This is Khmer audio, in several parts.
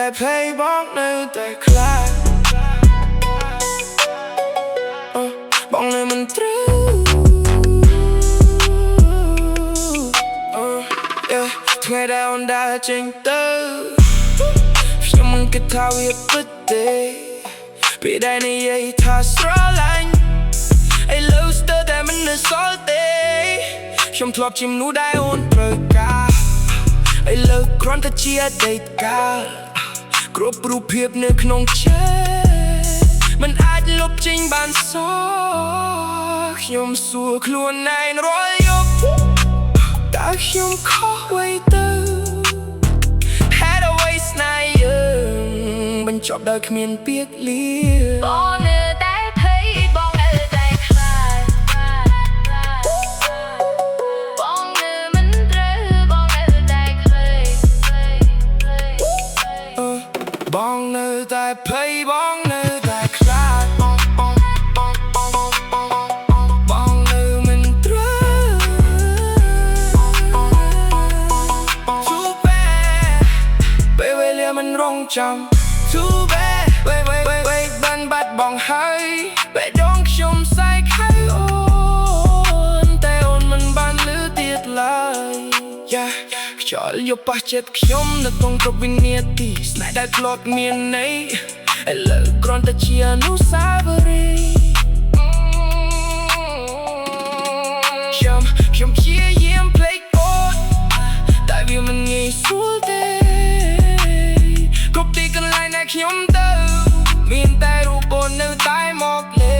តែភ័យបងនៅតែខ្លាចបងនៅមិនត្រូវថ្ងៃដែលអូនដើរចេញទៅខ្ញុំមិនគិតថាវាពិតទេពេលដែលនិយាយថាស្រឡាញ់ឥឡូវស្ទើរតែមិននៅសល់ទេខ្ញុំធ្លាប់ជាមនុស្សដែលអូនត្រូវការឥឡូវគ្រាន់តែជាអតីតកាលគ្រប់រូបភាពនៅក្នុងចិត្តមិនអាចលុបចេញបានសោះខ្ញុំសួរខ្លួនឯងរាល់យប់តើខ្ញុំខុសអ្វីទៅហេតុអ្វីស្នេហ៍យើងបញ្ចប់ដោយគ្មានពាក្យលាបងនៅតែភ័យបងនៅតែខ្លាចបងនៅមិនត្រូវបងនៅតែឃើញបងនៅតែភ័យបងនៅតែខ្លាចបងនៅមិនត្រូវ Too bad ពេលវេលាមិនរងចាំ Too bad វេបានបាត់បងហើយពេលដងខ្ញុំសែកហើយអូនតែអូនមិនបានលឺទៀតឡើយខ្យល់យកប៉ះចិត្តខ្ញុំនៅក្នុងគ្រប់វិនាទីស្នេហ៍ដែលធ្លាប់មានន័យឥឡូវគ្រាន់តែជាអនុស្សាវរីយ៍ខ្ញុំព្យាយាមភ្លេចអូនតែវាមិនងាយស្រួលទេគ្រប់ទីកន្លែងដែលខ្ញុំទៅមានតែរូបអូននៅតែមកលេ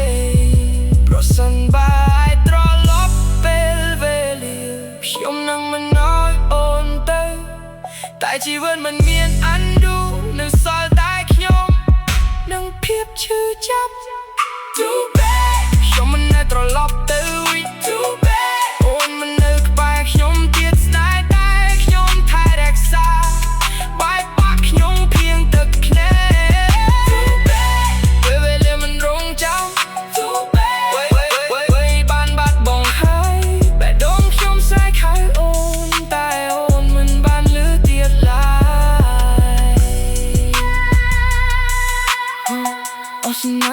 ប្រសិនបើអាចត្រឡប់ពេលវេលាខ្ញុំនឹងមិនអោយអូនទៅតែជីវិតមិនមានអានឌូនៅសល់តែខ្ញុំនឹងភាពឈឺចាប់ Too bad ខ្ញុំមិននៅត្រឡប់ទៅ Too bad អូនមិននៅក្បែរខ្ញុំទៀតស្នេហ៍តែខ្ញុំថែរក្សាបែកបាក់ខ្ញុំភៀងទឹកភ្នែក Too bad ពេលវេលាមិនរងចាំ Too bad វេបានបាត់បងហើយបែរដងខ្ញុំសែកហើយអូនតែអូនមិនបានលឺទៀតឡើយអូស្នេ